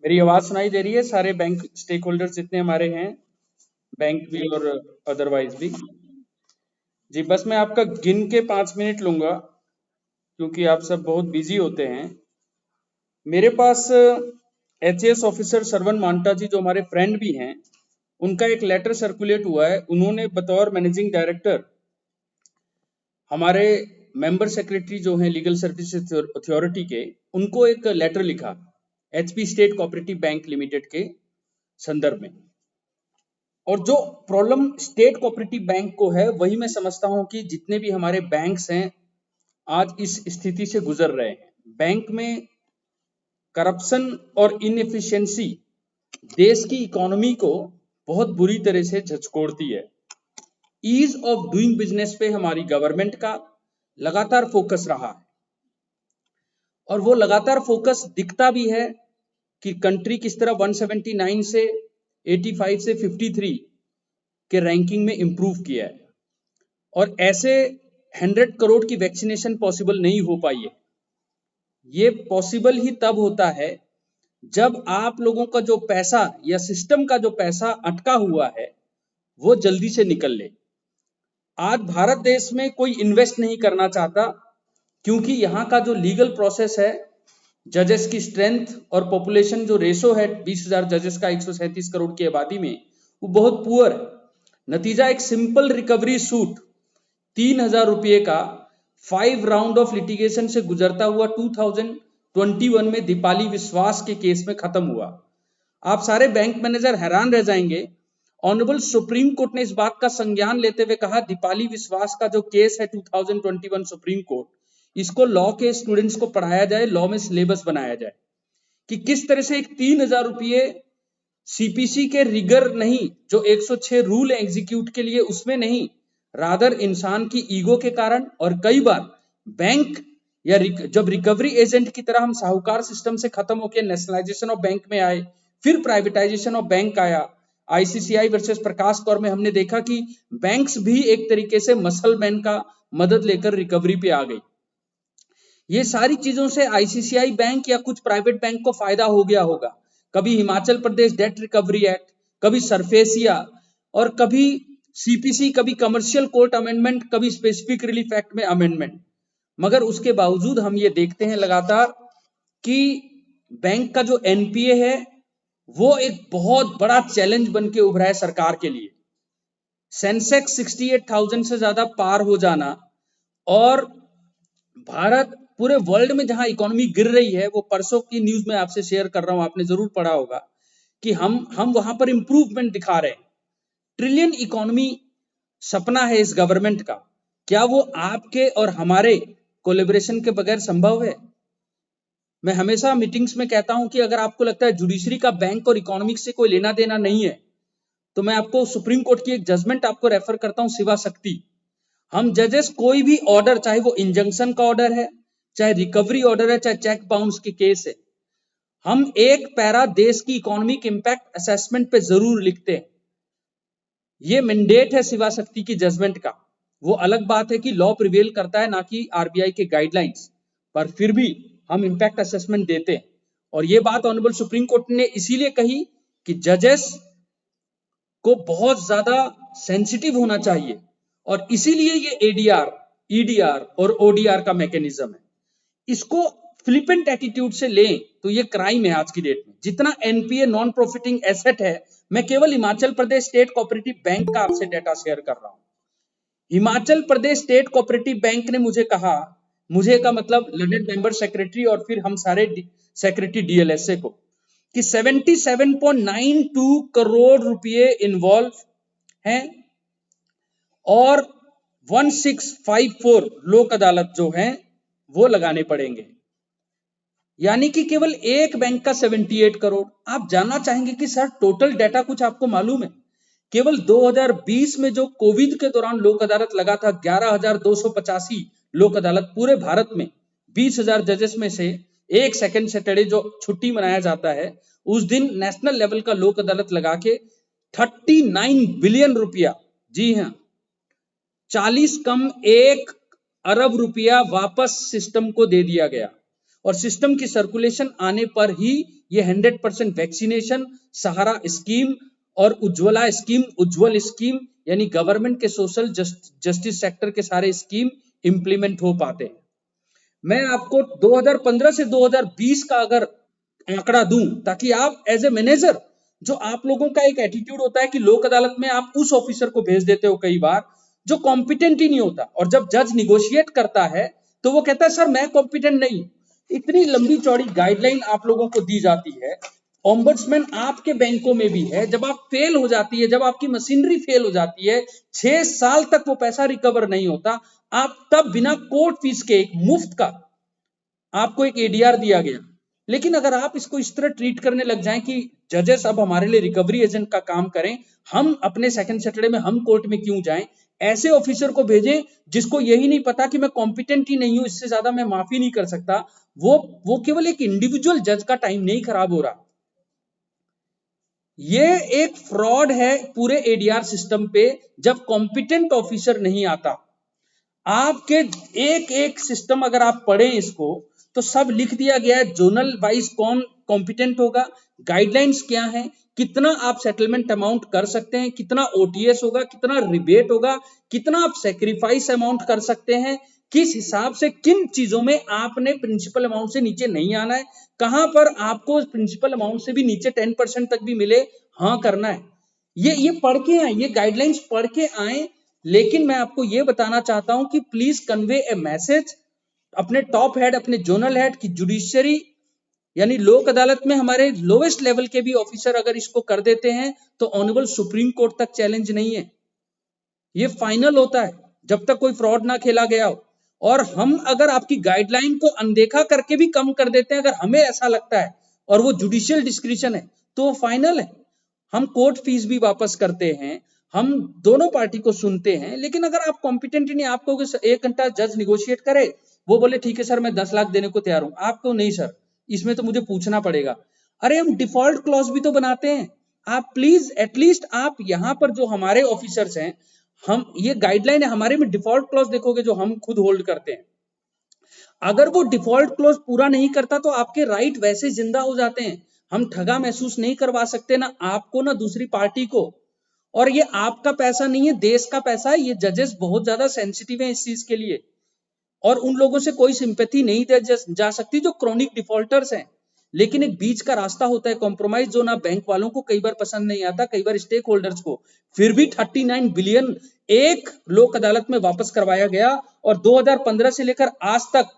मेरी आवाज सुनाई दे रही है? सारे बैंक स्टेक होल्डर्स जितने हमारे हैं, बैंक भी और अदरवाइज भी। जी, बस मैं आपका गिन के 5 मिनट लूंगा क्योंकि आप सब बहुत बिजी होते हैं। मेरे पास एचएएस ऑफिसर सरवन मांटा जी, जो हमारे फ्रेंड भी हैं, उनका एक लेटर सर्कुलेट हुआ है। उन्होंने बतौर मैनेजिंग डायरेक्टर हमारे मेंबर सेक्रेटरी जो हैं लीगल सर्विस अथॉरिटी के, उनको एक लेटर लिखा HP state cooperative bank limited के संदर्भ में। और जो प्रॉब्लम स्टेट कोऑपरेटिव बैंक को है, वही मैं समझता हूं कि जितने भी हमारे बैंक्स हैं आज इस स्थिति से गुजर रहे हैं। बैंक में करप्शन और इनएफिशिएंसी देश की इकोनॉमी को बहुत बुरी तरह से झचकोड़ती है। ईज ऑफ डूइंग बिजनेस पे हमारी गवर्नमेंट का लगातार फोकस रहा है और वो लगातार फोकस दिखता भी है कि कंट्री किस तरह 179 से 85 से 53 के रैंकिंग में इंप्रूव किया है। और ऐसे 100 करोड़ की वैक्सीनेशन पॉसिबल नहीं हो पाई है। ये पॉसिबल ही तब होता है जब आप लोगों का जो पैसा या सिस्टम का जो पैसा अटका हुआ है वो जल्दी से निकल ले। आज भारत देश में कोई इन्वेस्ट नहीं करना चाहता क्योंकि यहाँ का जो लीगल प्रोसेस है, जजेस की स्ट्रेंथ और पॉपुलेशन जो रेशो है 20,000 जजेस का 137 करोड़ की आबादी में, वो बहुत पुअर है। नतीजा एक सिंपल रिकवरी सूट 3,000 रुपये का 5 राउंड ऑफ लिटिगेशन से गुजरता हुआ 2021 में दीपाली विश्वास के केस में खत्म हुआ। आप सारे बैंक मैनेजर हैरान रह जाएंगे। ऑनरेबल सुप्रीम कोर्ट ने इस बात का संज्ञान लेते हुए कहा, दीपाली विश्वास का जो केस है 2021 सुप्रीम कोर्ट, इसको लॉ के स्टूडेंट्स को पढ़ाया जाए, लॉ में सिलेबस बनाया जाए कि किस तरह से एक 3,000 रुपये सीपीसी के रिगर नहीं, जो 106 रूल एग्जीक्यूट के लिए, उसमें नहीं, रादर इंसान की ईगो के कारण। और कई बार बैंक या जब रिकवरी एजेंट की तरह हम साहूकार सिस्टम से खत्म होकर नेशनलाइजेशन ऑफ बैंक में आए, फिर प्राइवेटाइजेशन ऑफ बैंक आया, आईसीसीआई वर्सेस प्रकाश कौर में हमने देखा कि बैंक्स भी एक तरीके से मसलमैन का मदद लेकर रिकवरी पे आ गई। ये सारी चीजों से आईसीसीआई बैंक या कुछ प्राइवेट बैंक को फायदा हो गया होगा। कभी Himachal Pradesh date recovery act, कभी सरफेसिया, और कभी सीपीसी, कभी कमर्शियल कोर्ट अमेंडमेंट, कभी स्पेसिफिक रिलीफ एक्ट में अमेंडमेंट। मगर उसके बावजूद हम ये देखते हैं लगातार कि बैंक का जो एनपीए है वो एक बहुत बड़ा चैलेंज बन के उभरा है सरकार के लिए। सेंसेक्स 68,000 से ज्यादा पार हो जाना और भारत पूरे वर्ल्ड में जहां इकोनॉमी गिर रही है, वो परसों की न्यूज में आपसे शेयर कर रहा हूं, आपने जरूर पढ़ा होगा कि हम वहां पर इंप्रूवमेंट दिखा रहे हैं। ट्रिलियन इकोनॉमी सपना है इस गवर्नमेंट का, क्या वो आपके और हमारे कोलैबोरेशन के बगैर संभव है? मैं हमेशा मीटिंग्स में कहता हूं कि अगर आपको लगता है जुडिशरी का बैंक और इकोनॉमिक्स से कोई लेना देना नहीं है, तो मैं आपको सुप्रीम कोर्ट की एक जजमेंट आपको रेफर करता हूं, शिवा शक्ति। हम जजेस कोई भी ऑर्डर, चाहे वो इंजंक्शन का ऑर्डर है, चाहे रिकवरी ऑर्डर है, चाहे चेक बाउंस के केस है, हम एक पैरा देश की इकोनॉमिक इंपैक्ट असेसमेंट पे जरूर लिखते हैं। ये मैंडेट है शिवा शक्ति की जजमेंट का। वो अलग बात है कि लॉ प्रिवेल करता है, ना कि आरबीआई के गाइडलाइंस, पर फिर भी हम इंपैक्ट असेसमेंट देते हैं। और ये बात ऑनरेबल सुप्रीम कोर्ट ने इसीलिए कही कि जजेस को बहुत ज्यादा सेंसिटिव होना चाहिए और इसीलिए ये एडीआर, ईडीआर और ओडीआर का मैकेनिज्म है। इसको फ्लिपेंट एटीट्यूड से लें तो ये क्राइम है आज की डेट में। जितना एनपीए नॉन प्रॉफिटिंग एसेट है, मैं केवल Himachal Pradesh state cooperative bank का आपसे डेटा शेयर कर रहा हूं। Himachal Pradesh state cooperative bank ने मुझे कहा, मुझे का मतलब लंदन मेंबर सेक्रेटरी और फिर हम सारे सेक्रेटरी डीएलएसए को, कि 77.92 करोड़ रुपए इन्वॉल्व हैं और 1654 लोक अदालत जो हैं वो लगाने पड़ेंगे। यानी कि केवल एक बैंक का 78 करोड़। आप जानना चाहेंगे कि सर टोटल डेटा कुछ आपको मालूम है? केवल 2020 में जो कोविड के दौरान लोक अदालत लगा था, 11,285 लोक अदालत पूरे भारत में, 20,000 जजेस में से एक सेकंड सैटरडे जो छुट्टी मनाया जाता है, उस दिन नेशनल लेवल का लोक अदालत लगा के 39 बिलियन रुपया, जी हां, 40 कम 1 अरब रुपया वापस सिस्टम को दे दिया गया। और सिस्टम की सर्कुलेशन आने पर ही ये 100% वैक्सीनेशन, सहारा स्कीम और उज्ज्वल स्कीम यानी गवर्नमेंट के सोशल जस्टिस सेक्टर के सारे स्कीम इंप्लीमेंट हो पाते हैं। मैं आपको 2015 से 2020 का अगर आंकड़ा दूं ताकि आप एज ए मैनेजर, जो आप लोगों का एक एटीट्यूड होता है कि लोक अदालत में आप उस ऑफिसर को भेज देते हो कई बार जो कॉम्पिटेंट ही नहीं होता, और जब जज निगोशिएट करता है तो वो कहता है सर मैं कॉम्पिटेंट नहीं। इतनी लंबी चौड़ी गाइडलाइन आप लोगों को दी जाती है। ओम्बड्समैन आपके बैंकों में भी है, जब आप फेल हो जाती है, जब आपकी मशीनरी फेल हो जाती है, 6 साल तक वो पैसा रिकवर नहीं होता, आप तब बिना कोर्ट फीस के एक मुफ्त का आपको एक एडीआर दिया गया। लेकिन अगर आप इसको इस तरह ट्रीट करने लग जाएं कि जजेस अब हमारे लिए रिकवरी एजेंट का काम करें, हम अपने सेकंड सैटरडे में हम कोर्ट में क्यों जाएं, ऐसे ऑफिसर को भेजें जिसको यही नहीं पता कि मैं कॉम्पिटेंट ही नहीं हूं, इससे ज्यादा मैं माफी नहीं कर सकता, वो केवल एक इंडिविजुअल जज का टाइम नहीं खराब हो रहा, ये एक फ्रॉड है पूरे एडीआर सिस्टम पे जब कॉम्पिटेंट ऑफिसर नहीं आता। आपके एक एक सिस्टम अगर आप पढ़ें इसको तो सब लिख दिया गया है, जोनल वाइज कौन कॉम्पिटेंट होगा, गाइडलाइंस क्या है, कितना आप सेटलमेंट अमाउंट कर सकते हैं, कितना ओटीएस होगा, कितना रिबेट होगा, कितना आप सेक्रीफाइस अमाउंट कर सकते हैं, किस हिसाब से किन चीजों में आपने प्रिंसिपल अमाउंट से नीचे नहीं आना है, कहां पर आपको प्रिंसिपल अमाउंट से भी नीचे 10% तक भी मिले हाँ करना है। ये पढ़ के आए, ये गाइडलाइंस पढ़ के आए। लेकिन मैं आपको ये बताना चाहता हूं कि प्लीज कन्वे ए मैसेज अपने टॉप हेड, अपने जोनल हेड की जुडिशरी यानी लोक अदालत में हमारे लोवेस्ट लेवल के भी ऑफिसर अगर इसको कर देते हैं तो ऑनरेबल सुप्रीम कोर्ट तक चैलेंज नहीं है, ये फाइनल होता है जब तक कोई फ्रॉड ना खेला गया हो। और हम अगर आपकी गाइडलाइन को अनदेखा करके भी कम कर देते हैं, अगर हमें ऐसा लगता है और वो जुडिशियल डिस्क्रिशन है तो वो फाइनल है। हम कोर्ट फीस भी वापस करते हैं, हम दोनों पार्टी को सुनते हैं। लेकिन अगर आप कॉम्पिटेंट ही नहीं, आपको 1 घंटा जज निगोशिएट करे, वो बोले ठीक है सर मैं 10 लाख देने को तैयार हूं, आपको नहीं सर इसमें तो मुझे पूछना पड़ेगा। अरे हम डिफॉल्ट क्लॉज भी तो बनाते हैं। आप प्लीज एटलीस्ट आप यहां पर जो हमारे ऑफिसर्स हैं, हम ये गाइडलाइन है हमारे में डिफॉल्ट क्लॉज देखोगे जो हम खुद होल्ड करते हैं, अगर वो डिफॉल्ट क्लॉज पूरा नहीं करता तो आपके राइट वैसे जिंदा हो जाते हैं। हम ठगा महसूस नहीं करवा सकते ना आपको ना दूसरी पार्टी को। और ये आपका पैसा नहीं है, देश का पैसा है। ये जजेस बहुत ज्यादा सेंसिटिव है इस चीज के लिए, और उन लोगों से कोई सिंपैथी नहीं दी जा सकती जो क्रॉनिक डिफॉल्टर्स हैं। लेकिन एक बीच का रास्ता होता है कॉम्प्रोमाइज, जो ना बैंक वालों को कई बार पसंद नहीं आता, कई बार स्टेक होल्डर्स को। फिर भी 39 बिलियन एक लोक अदालत में वापस करवाया गया, और 2015 से लेकर आज तक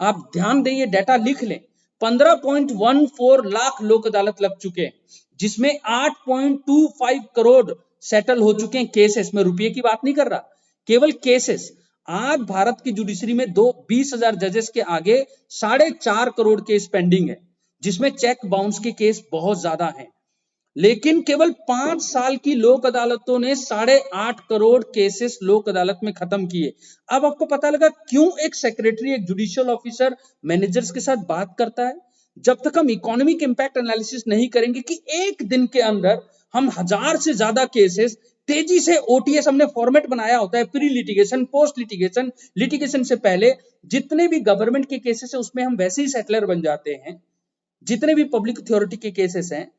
आप ध्यान दें, ये डाटा लिख लें, 15.14 लाख लोक अदालत लग चुके हैं, जिसमें 8.25 करोड़ सेटल हो चुके हैं केसेस में। रुपये की बात नहीं कर रहा, केवल केसेस। आज भारत की जुडिशरी में 20,000 जजेस के आगे 4.5 करोड़ केस पेंडिंग है, जिसमें चेक बाउंस के केस बहुत ज्यादा हैं। लेकिन केवल 5 साल की लोक अदालतों ने 8.5 करोड़ केसेस लोक अदालत में खत्म किए। अब आपको पता लगा क्यों एक सेक्रेटरी, एक जुडिशियल ऑफिसर मैनेजर्स के साथ बात करता है। जब तक हम इकोनॉमिक इंपैक्ट एनालिसिस नहीं करेंगे कि एक दिन के अंदर हम 1000 से ज्यादा केसेस तेजी से, ओटीएस हमने फॉर्मेट बनाया होता है, pre litigation, post litigation, litigation से पहले जितने भी गवर्नमेंट के केसेस है उसमें हम वैसे ही सेटलर बन जाते हैं। जितने भी पब्लिक अथॉरिटी के केसेस हैं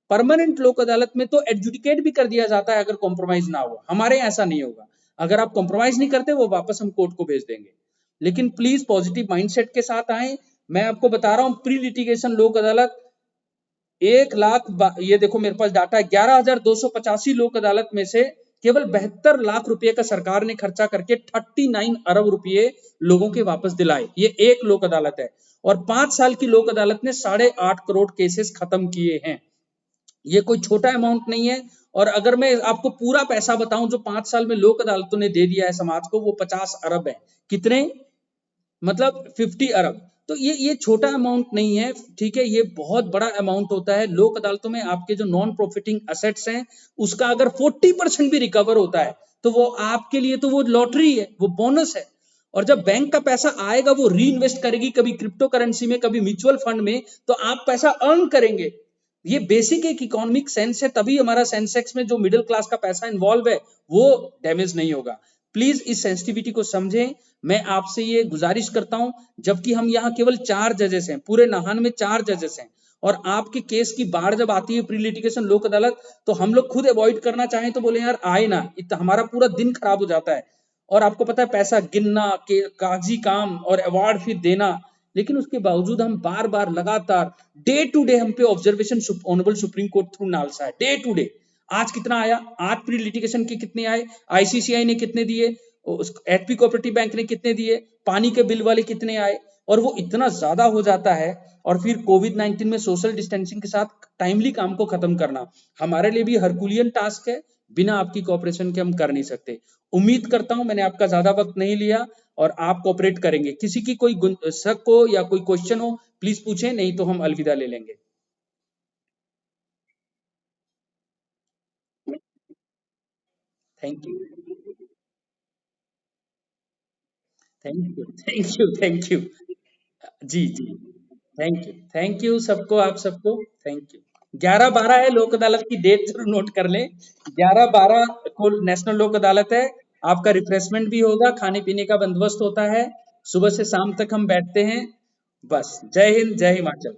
परमानेंट लोक अदालत में तो एडजुडिकेट भी कर दिया जाता है अगर कॉम्प्रोमाइज ना हो। हमारे ऐसा नहीं होगा, अगर आप कॉम्प्रोमाइज नहीं करते वो वापस हम कोर्ट को भेज देंगे। लेकिन प्लीज पॉजिटिव माइंडसेट के साथ आए। मैं आपको बता रहा हूं प्री लिटिगेशन लोक अदालत 1 लाख, ये देखो मेरे पास डाटा है, 11,285 लोक अदालत में से केवल 72 लाख रुपए का सरकार ने खर्चा करके 39 अरब रुपए लोगों के वापस दिलाए। ये एक लोक अदालत है, और 5 साल की लोक अदालत ने 8.5 करोड़ केसेस खत्म किए हैं। ये कोई छोटा अमाउंट नहीं है। और अगर मैं आपको पूरा पैसा बताऊं जो 5 साल में लोक अदालतों ने दे दिया है समाज को, वो 50 अरब है। कितने? मतलब 50 अरब। तो ये छोटा अमाउंट नहीं है, ठीक है, ये बहुत बड़ा अमाउंट होता है। लोक अदालतों में आपके जो नॉन प्रॉफिटिंग असेट्स हैं उसका अगर 40% भी रिकवर होता है तो वो आपके लिए तो वो लॉटरी है, वो बोनस है। और जब बैंक का पैसा आएगा वो री इन्वेस्ट करेगी, कभी क्रिप्टो करेंसी में, कभी म्यूचुअल फंड में, तो आप पैसा अर्न करेंगे। ये बेसिक एक इकोनॉमिक सेंस है, तभी हमारा सेंसेक्स में जो मिडिल क्लास का पैसा इन्वॉल्व है वो डैमेज नहीं होगा। प्लीज इस सेंसिटिविटी को समझें। मैं आपसे ये गुजारिश करता हूं, जबकि हम यहाँ केवल 4 जजेस हैं, पूरे नाहन में 4 जजेस हैं, और आपके केस की बाढ़ जब आती है प्री लिटिगेशन लोक अदालत, तो हम लोग खुद अवॉइड करना चाहें तो बोले यार आए ना, हमारा पूरा दिन खराब हो जाता है। और आपको पता है पैसा गिनना के कागजी काम और अवार्ड फिर देना, लेकिन उसके बावजूद हम बार बार लगातार डे टू डे हम पे observation honourable supreme court through NALSA है, डे टू डे। आज कितना आया, आज प्री लिटिगेशन के कितने आए, आईसीसीआई ने कितने दिए, एचपी कोऑपरेटिव बैंक ने कितने दिए, पानी के बिल वाले कितने आए, और वो इतना ज्यादा हो जाता है। और फिर कोविड-19 में सोशल डिस्टेंसिंग के साथ टाइमली काम को खत्म करना हमारे लिए भी हरकुलियन टास्क है, बिना आपकी कोऑपरेशन के हम कर नहीं सकते। उम्मीद करता हूं मैंने आपका ज्यादा वक्त नहीं लिया और आप कोऑपरेट करेंगे। किसी की कोई शक हो या कोई क्वेश्चन हो प्लीज पूछें, नहीं तो हम अलविदा ले लेंगे। Thank you, thank you, thank you, thank you. जी जी, थैंक यू सबको, आप सबको थैंक यू। 11-12 है लोक अदालत की डेट, जरूर नोट कर लें। 11-12 को नेशनल लोक अदालत है। आपका रिफ्रेशमेंट भी होगा, खाने पीने का बंदोबस्त होता है, सुबह से शाम तक हम बैठते हैं। बस, जय हिंद, जय हिमाचल।